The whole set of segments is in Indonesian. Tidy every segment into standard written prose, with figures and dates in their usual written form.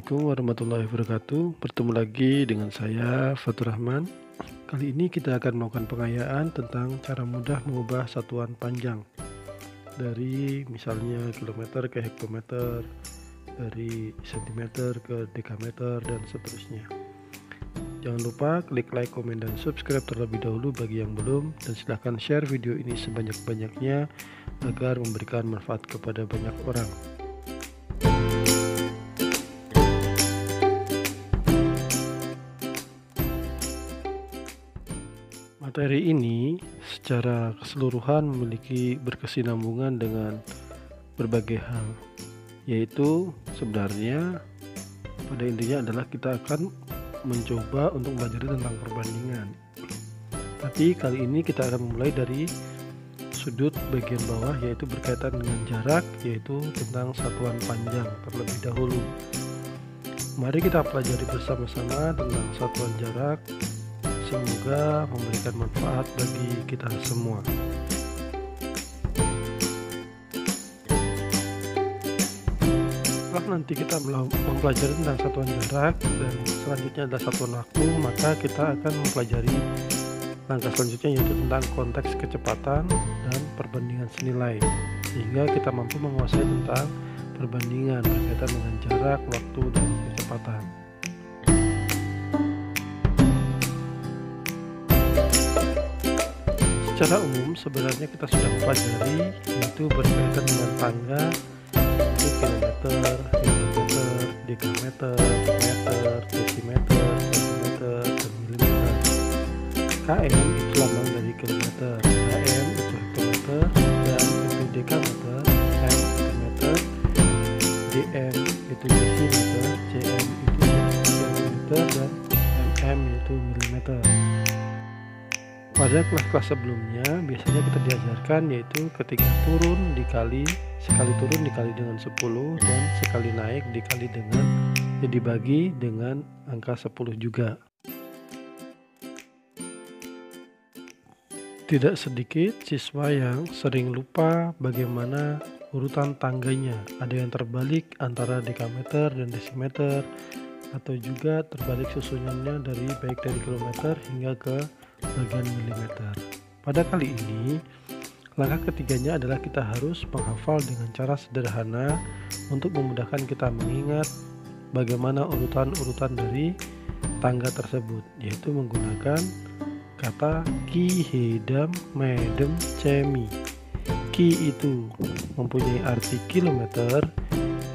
Assalamualaikum warahmatullahi wabarakatuh. Bertemu lagi dengan saya Fatur Rahman. Kali ini kita akan melakukan pengayaan tentang cara mudah mengubah satuan panjang dari misalnya kilometer ke hektometer, dari sentimeter ke dekameter, dan seterusnya. Jangan lupa klik like, komen, dan subscribe terlebih dahulu bagi yang belum, dan silahkan share video ini sebanyak-banyaknya agar memberikan manfaat kepada banyak orang. Materi ini secara keseluruhan memiliki berkesinambungan dengan berbagai hal, yaitu sebenarnya pada intinya adalah kita akan mencoba untuk belajar tentang perbandingan. Tapi kali ini kita akan memulai dari sudut bagian bawah, yaitu berkaitan dengan jarak, yaitu tentang satuan panjang terlebih dahulu. Mari kita pelajari bersama-sama tentang satuan jarak. Semoga memberikan manfaat bagi kita semua. Setelah nanti kita mempelajari tentang satuan jarak dan selanjutnya adalah satuan waktu, maka kita akan mempelajari langkah selanjutnya, yaitu tentang konteks kecepatan dan perbandingan senilai, sehingga kita mampu menguasai tentang perbandingan berkaitan dengan jarak, waktu, dan kecepatan. Secara umum sebenarnya kita sudah mempelajari, yaitu berkaitan dengan tangga, yaitu kilometer, hektometer, dekameter, meter, desimeter, sentimeter, dan milimeter. km itu lambang dari kilometer, km itu hektometer, dan itu dekameter, m itu meter, dm itu desimeter, cm itu sentimeter, dan mm itu milimeter. Pada kelas-kelas sebelumnya biasanya kita diajarkan, yaitu ketika turun sekali turun dikali dengan 10, dan sekali naik dibagi dengan angka 10 juga. Tidak sedikit siswa yang sering lupa bagaimana urutan tangganya. Ada yang terbalik antara dekameter dan desimeter, atau juga terbalik susunannya baik dari kilometer hingga ke bagian milimeter. Pada kali ini, langkah ketiganya adalah kita harus menghafal dengan cara sederhana untuk memudahkan kita mengingat bagaimana urutan-urutan dari tangga tersebut, yaitu menggunakan kata ki, hedam, medem, cemi. Ki itu mempunyai arti kilometer,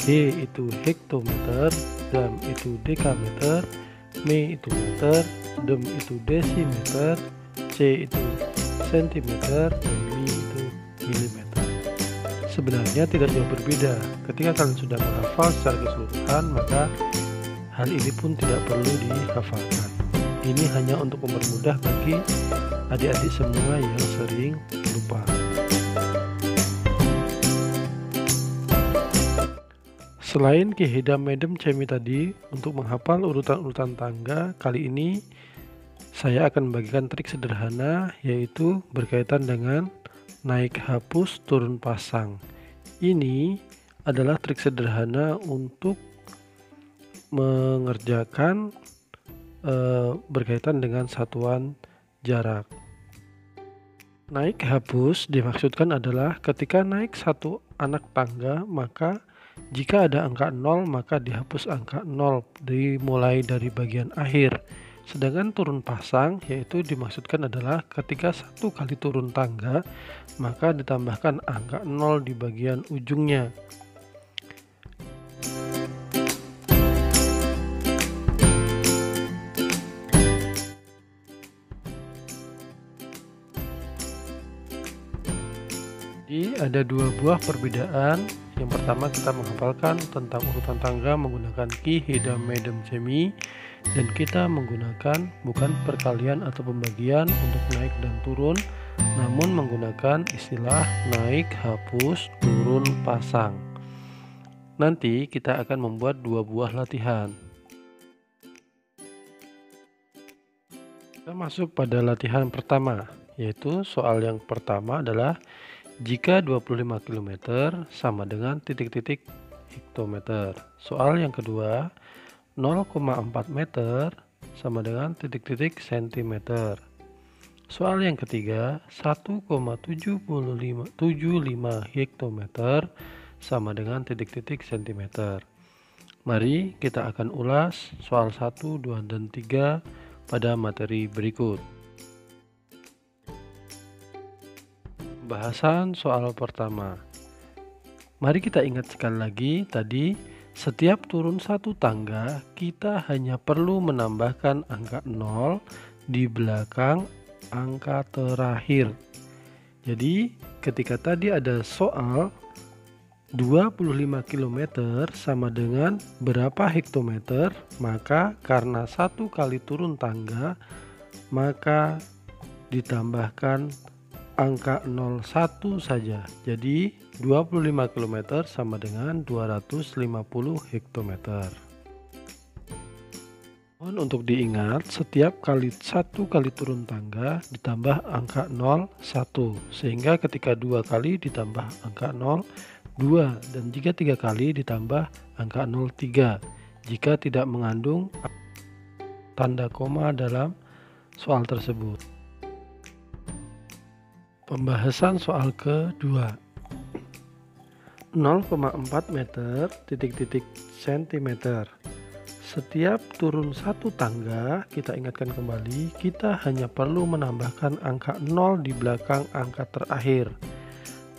he itu hektometer, dam itu dekameter, me itu meter, dem itu desimeter, c itu sentimeter, dan mi itu milimeter. Sebenarnya tidak jauh berbeda. Ketika kalian sudah menghafal secara keseluruhan, maka hal ini pun tidak perlu dihafalkan. Ini hanya untuk mempermudah bagi adik-adik semua yang sering lupa. Selain ki, hedam, medem, cemi tadi, untuk menghafal urutan-urutan tangga, kali ini saya akan membagikan trik sederhana, yaitu berkaitan dengan naik hapus turun pasang. Ini adalah trik sederhana untuk mengerjakan berkaitan dengan satuan jarak. Naik hapus dimaksudkan adalah ketika naik satu anak tangga, maka jika ada angka 0 maka dihapus angka 0 dimulai dari bagian akhir. Sedangkan turun pasang yaitu dimaksudkan adalah ketika satu kali turun tangga maka ditambahkan angka 0 di bagian ujungnya. Jadi ada dua buah perbedaan. Yang pertama, kita menghafalkan tentang urutan tangga menggunakan ki, hedam, medem, cemi, dan kita menggunakan bukan perkalian atau pembagian untuk naik dan turun, namun menggunakan istilah naik hapus turun pasang. Nanti kita akan membuat dua buah latihan. Kita masuk pada latihan pertama, yaitu soal yang pertama adalah jika 25 km sama dengan titik-titik hektometer. Soal yang kedua, 0,4 meter sama dengan titik-titik sentimeter. Soal yang ketiga, 1,75 hektometer sama dengan titik-titik sentimeter. Mari kita akan ulas soal 1, 2, dan 3 pada materi berikut. Bahasan soal pertama. Mari kita ingat sekali lagi tadi, setiap turun satu tangga, kita hanya perlu menambahkan angka 0 di belakang angka terakhir. Jadi, ketika tadi ada soal 25 km sama dengan berapa hektometer, maka karena satu kali turun tangga, maka ditambahkan angka 01 saja. Jadi 25 km sama dengan 250 hektometer. Untuk diingat, setiap satu kali turun tangga ditambah angka 01, sehingga ketika 2 kali ditambah angka 0, 2, dan jika 3 kali ditambah angka 03 jika tidak mengandung tanda koma dalam soal tersebut. Pembahasan soal kedua. 0,4 meter titik-titik sentimeter. Setiap turun satu tangga, kita ingatkan kembali, kita hanya perlu menambahkan angka 0 di belakang angka terakhir.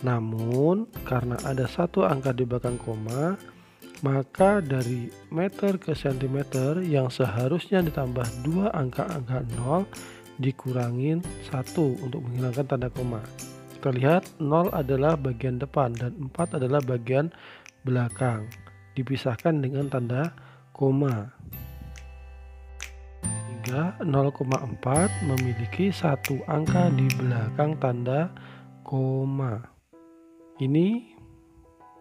Namun, karena ada satu angka di belakang koma, maka dari meter ke sentimeter yang seharusnya ditambah 2 angka-angka 0, dikurangin 1 untuk menghilangkan tanda koma. Kita lihat 0 adalah bagian depan dan 4 adalah bagian belakang, dipisahkan dengan tanda koma. Hingga 0,4 memiliki satu angka di belakang tanda koma. Ini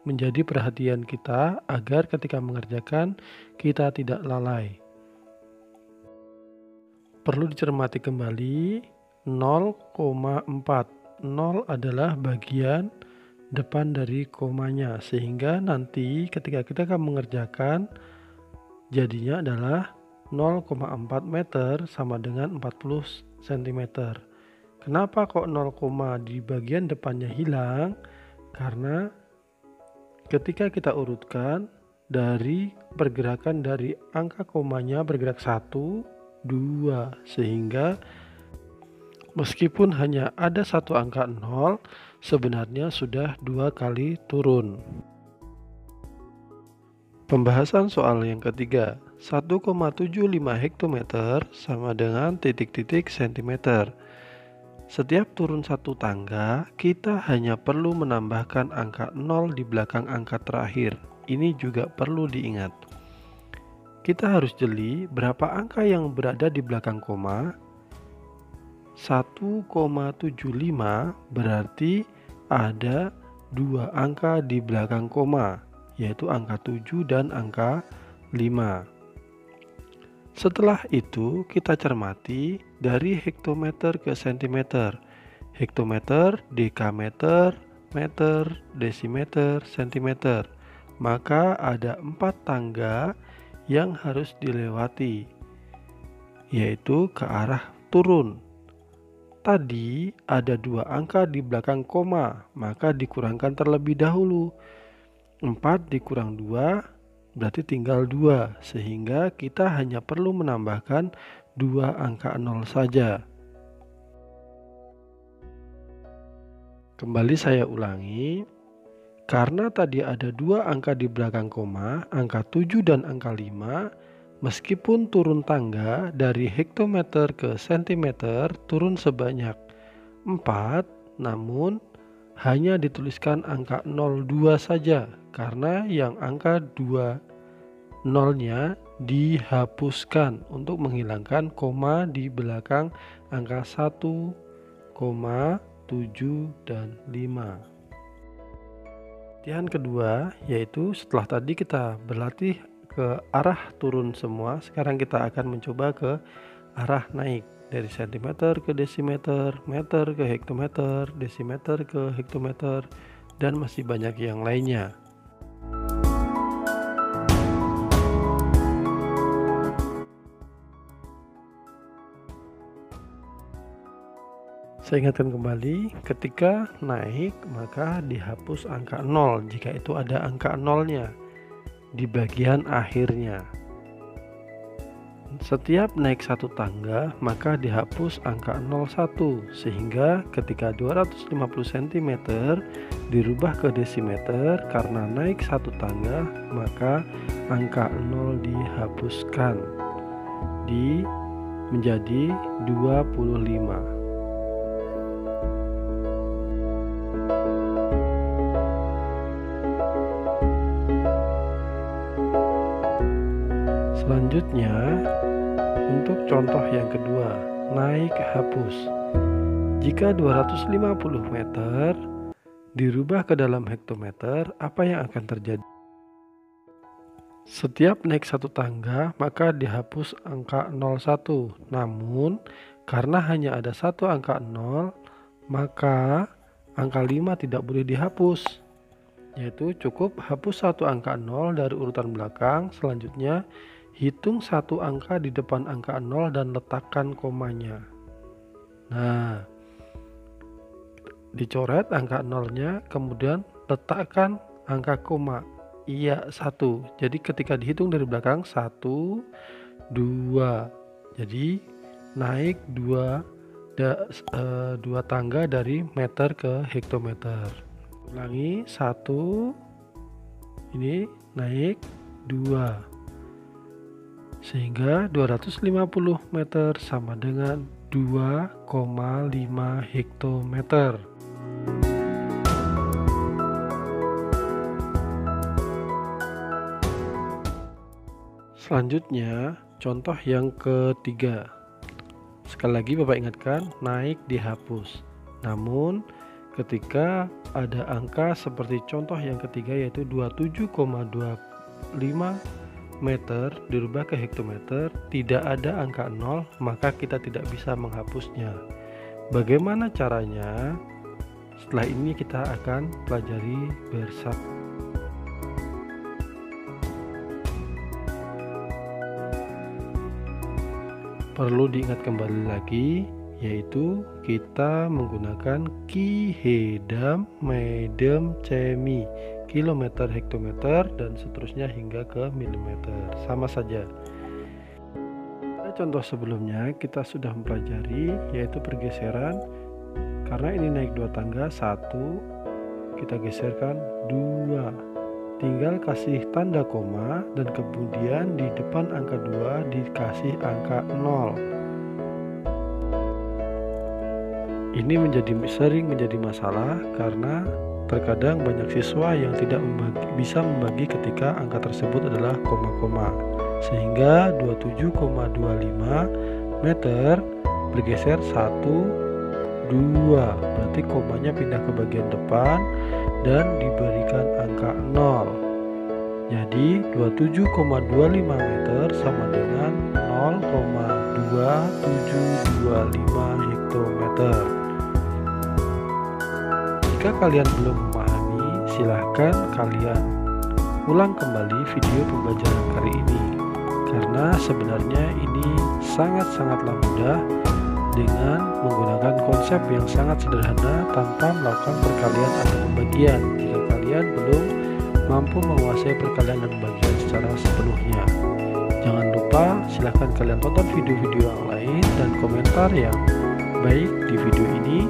menjadi perhatian kita agar ketika mengerjakan kita tidak lalai. Perlu dicermati kembali 0,4. 0 adalah bagian depan dari komanya, sehingga nanti ketika kita akan mengerjakan jadinya adalah 0,4 meter sama dengan 40 cm. Kenapa kok 0, di bagian depannya hilang? Karena ketika kita urutkan dari pergerakan dari angka komanya bergerak 1, 2, sehingga meskipun hanya ada satu angka 0, sebenarnya sudah 2 kali turun. Pembahasan soal yang ketiga. 1,75 hektometer sama dengan titik-titik sentimeter. Setiap turun satu tangga, kita hanya perlu menambahkan angka 0 di belakang angka terakhir. Ini juga perlu diingat. Kita harus jeli berapa angka yang berada di belakang koma. 1,75 berarti ada 2 angka di belakang koma, yaitu angka 7 dan angka 5. Setelah itu kita cermati dari hektometer ke sentimeter. Hektometer, dekameter, meter, desimeter, sentimeter. Maka ada 4 tangga yang harus dilewati, yaitu ke arah turun. Tadi ada 2 angka di belakang koma, maka dikurangkan terlebih dahulu. 4 dikurang 2 berarti tinggal 2, sehingga kita hanya perlu menambahkan 2 angka 0 saja. Kembali saya ulangi, karena tadi ada 2 angka di belakang koma, angka 7 dan angka 5, meskipun turun tangga dari hektometer ke sentimeter turun sebanyak 4, namun hanya dituliskan angka 02 saja, karena yang angka 2 0-nya dihapuskan untuk menghilangkan koma di belakang angka 1, 7, dan 5. Latihan kedua yaitu setelah tadi kita berlatih ke arah turun semua, sekarang kita akan mencoba ke arah naik. Dari sentimeter ke desimeter, meter ke hektometer, desimeter ke hektometer, dan masih banyak yang lainnya. Saya ingatkan kembali, ketika naik maka dihapus angka 0 jika itu ada angka 0-nya di bagian akhirnya. Setiap naik satu tangga maka dihapus angka 01, sehingga ketika 250 cm dirubah ke desimeter karena naik satu tangga, maka angka 0 dihapuskan menjadi 25. Selanjutnya, untuk contoh yang kedua, naik hapus. Jika 250 meter dirubah ke dalam hektometer, apa yang akan terjadi? Setiap naik satu tangga, maka dihapus angka 01. Namun, karena hanya ada satu angka 0, maka angka 5 tidak boleh dihapus. Yaitu cukup hapus satu angka 0 dari urutan belakang. Selanjutnya, hitung satu angka di depan angka 0 dan letakkan komanya. Nah, dicoret angka 0-nya, kemudian letakkan angka koma. Iya, 1. Jadi ketika dihitung dari belakang 1, 2. Jadi naik 2 tangga dari meter ke hektometer. Ulangi, 1. Ini naik 2. Sehingga 250 meter sama dengan 2,5 hektometer. Selanjutnya, contoh yang ketiga. Sekali lagi Bapak ingatkan, naik dihapus. Namun, ketika ada angka seperti contoh yang ketiga yaitu 27,25 meter dirubah ke hektometer, tidak ada angka 0, maka kita tidak bisa menghapusnya. Bagaimana caranya? Setelah ini kita akan pelajari bersama. Perlu diingat kembali lagi, yaitu kita menggunakan ki, hedam, medem, cemi, kilometer, hektometer, dan seterusnya hingga ke milimeter. Sama saja. Contoh sebelumnya kita sudah mempelajari, yaitu pergeseran. Karena ini naik 2 tangga, 1 kita geserkan 2. Tinggal kasih tanda koma dan kemudian di depan angka 2 dikasih angka 0. Ini sering menjadi masalah karena terkadang banyak siswa yang tidak bisa membagi ketika angka tersebut adalah koma-koma. Sehingga 27,25 meter bergeser 1, 2. Berarti komanya pindah ke bagian depan dan diberikan angka 0. Jadi 27,25 meter sama dengan 0,2725 hektometer. Jika kalian belum memahami, silahkan kalian ulang kembali video pembelajaran kali ini, karena sebenarnya ini sangat-sangatlah mudah dengan menggunakan konsep yang sangat sederhana tanpa melakukan perkalian atau pembagian. Jika kalian belum mampu menguasai perkalian dan pembagian secara sepenuhnya, jangan lupa silahkan kalian tonton video-video yang lain dan komentar yang baik di video ini,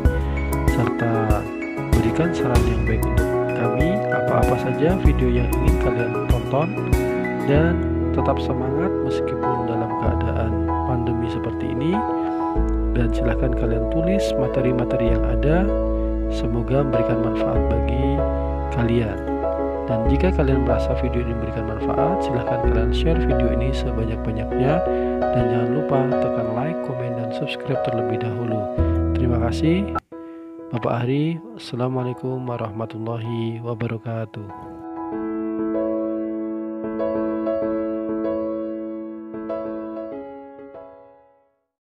serta berikan saran yang baik untuk kami apa-apa saja video yang ingin kalian tonton, dan tetap semangat meskipun dalam keadaan pandemi seperti ini. Dan silahkan kalian tulis materi-materi yang ada, semoga memberikan manfaat bagi kalian. Dan jika kalian merasa video ini memberikan manfaat, silahkan kalian share video ini sebanyak-banyaknya, dan jangan lupa tekan like, komen, dan subscribe terlebih dahulu. Terima kasih. Bapak Ari, Assalamualaikum warahmatullahi wabarakatuh.